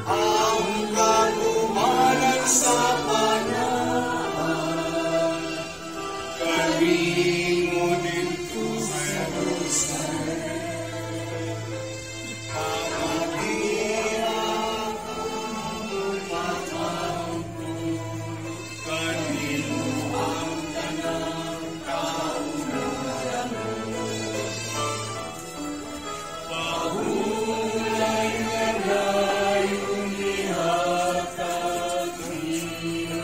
ang kagumanan sa panahon, kalingo dito sa Jerusalem, kapatira ang patampo, kanino ang tanang kaunahan, pahulay na layo nihatag niyo.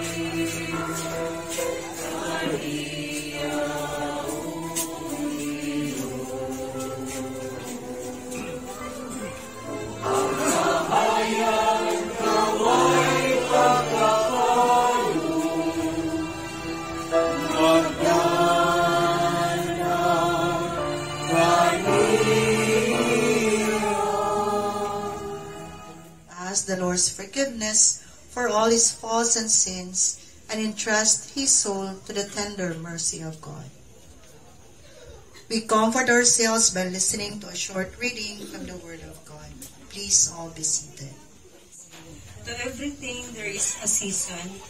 Ask the Lord's forgiveness for all his faults and sins, and entrust his soul to the tender mercy of God. We comfort ourselves by listening to a short reading from the Word of God. Please all be seated. To everything there is a season,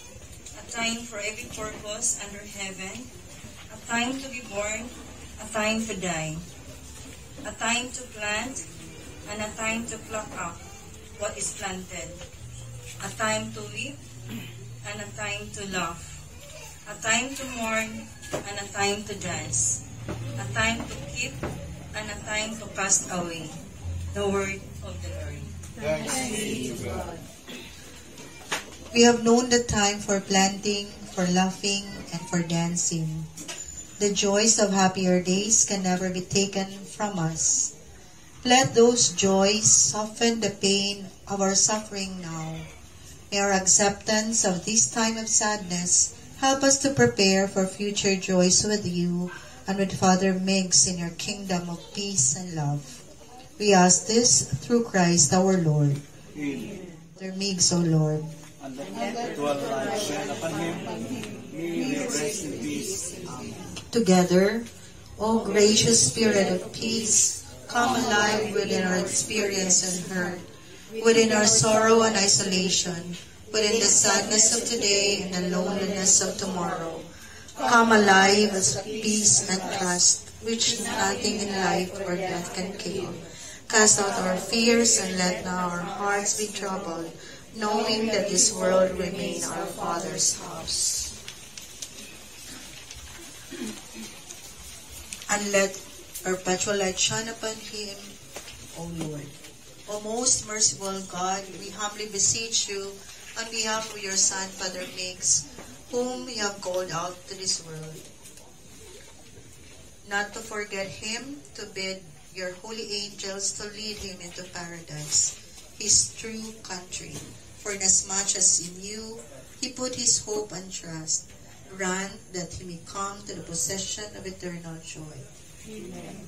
a time for every purpose under heaven, a time to be born, a time to die, a time to plant, and a time to pluck up what is planted, a time to weep, and a time to laugh, a time to mourn, and a time to dance, a time to keep, and a time to cast away. The word of the Lord. Thanks be to God. We have known the time for planting, for laughing, and for dancing. The joys of happier days can never be taken from us. Let those joys soften the pain of our suffering now. May our acceptance of this time of sadness help us to prepare for future joys with you and with Father Migs in your kingdom of peace and love. We ask this through Christ our Lord. Amen. Father Migs, O Lord. And the perpetual life shed upon him, he will rest in peace. Amen. Together, O gracious Spirit of peace, come alive within our experience and hurt, within our sorrow and isolation, within the sadness of today and the loneliness of tomorrow. Come alive as peace and trust, which nothing in life or death can kill. Cast out our fears and let not our hearts be troubled, knowing that this world remains our Father's house. And let perpetual light shine upon him, O Lord. O most merciful God, we humbly beseech you on behalf of your Son, Father Migs, whom you have called out to this world, not to forget him, to bid your holy angels to lead him into paradise, his true country. For inasmuch as in you he put his hope and trust, grant that he may come to the possession of eternal joy. Amen.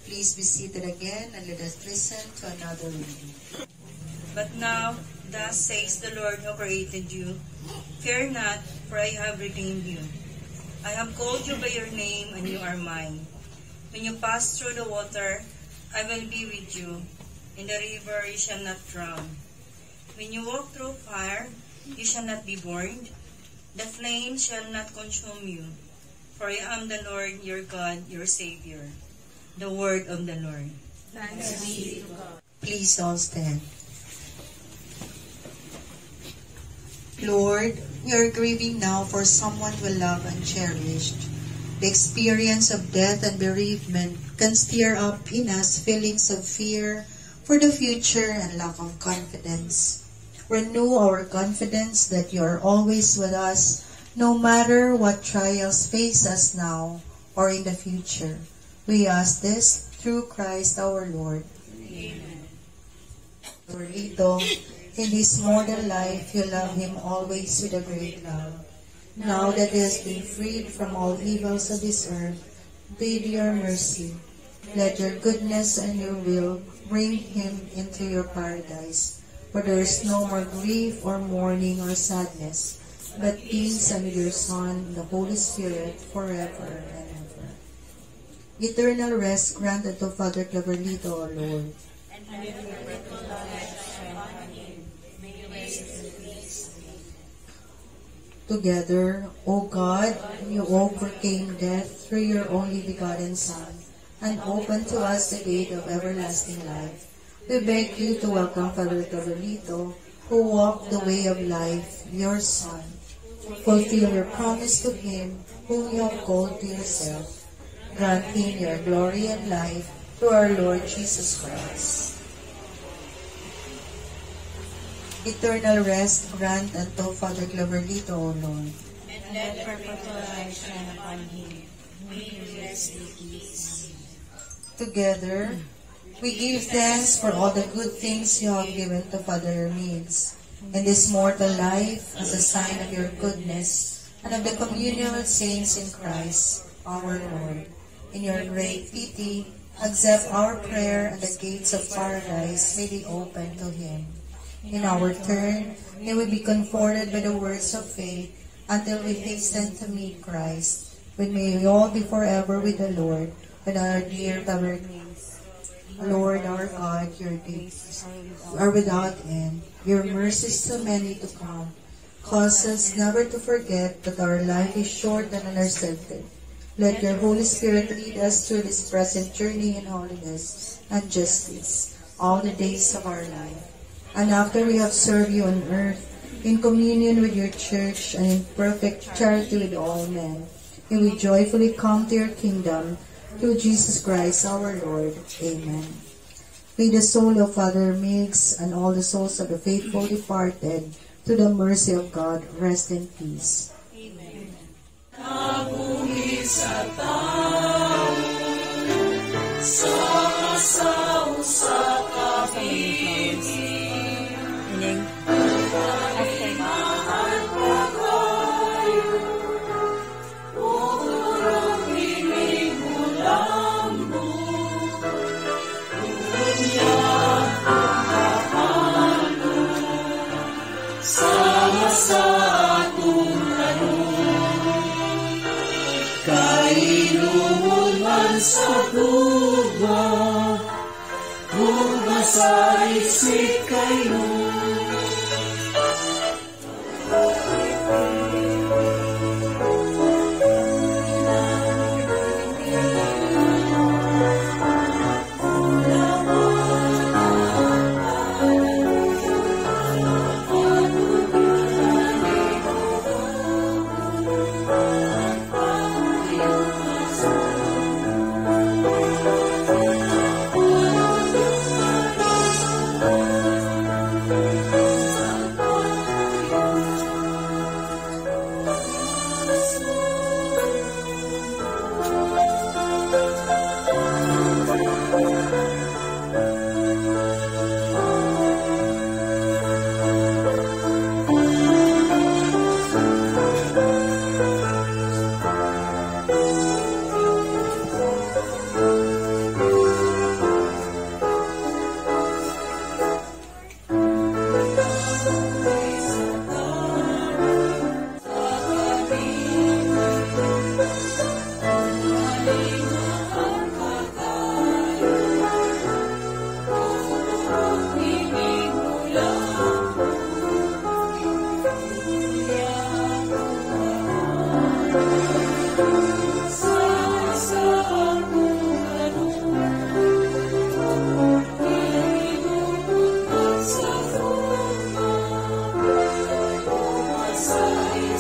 Please be seated again and let us listen to another reading. But now, thus says the Lord who created you, fear not, for I have redeemed you. I have called you by your name, and you are mine. When you pass through the water, I will be with you. In the river you shall not drown. When you walk through fire, you shall not be burned. The flame shall not consume you. For I am the Lord your God, your Savior. The word of the Lord. Thanks be to God. Please all stand. Lord, we are grieving now for someone we love and cherished. The experience of death and bereavement can stir up in us feelings of fear for the future and lack of confidence. Renew our confidence that you are always with us, no matter what trials face us now or in the future. We ask this through Christ our Lord. Amen. CLAVERLITO, in his mortal life, you love him always with a great love. Now that he has been freed from all evils of this earth, bid your mercy. Let your goodness and your will bring him into your paradise, where there is no more grief or mourning or sadness, but peace and with your Son, the Holy Spirit, forever and ever. Eternal rest granted to Father CLAVERLITO, O Lord. And Together, O God, you overcame death through your only begotten Son, and opened to us the gate of everlasting life. We beg you to welcome Father CLAVERLITO, who walked the way of life, your Son. Fulfill your promise to him whom you have called to yourself. Grant him your glory and life through our Lord Jesus Christ. Eternal rest grant unto Father CLAVERLITO, O Lord. And let perpetual life shine upon him. May he rest in peace. Together, we give thanks for all the good things you have given to Father Migs in this mortal life as a sign of your goodness and of the communion of saints in Christ, our Lord. In your great pity, accept our prayer, and the gates of paradise may be opened to him. In our turn, may we be comforted by the words of faith until we hasten to meet Christ, when may we all be forever with the Lord, with our dear Father Migs. Lord our God, your days are without end, your mercies too many to count. Cause us never to forget that our life is short and unaccepted. Let your Holy Spirit lead us through this present journey in holiness and justice all the days of our life. And after we have served you on earth, in communion with your church and in perfect charity with all men, may we joyfully come to your kingdom through Jesus Christ our Lord. Amen. May the soul of Father Migs and all the souls of the faithful departed, to the mercy of God, rest in peace. Amen. Sa tao, sa kapibig, mahal pa kayo, uturang ibig mo lambo, unyag kumahalo, sama sa atong kainuon man sa tuba, tuba sa isip kayo.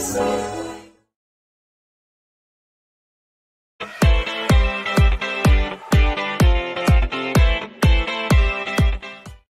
Sa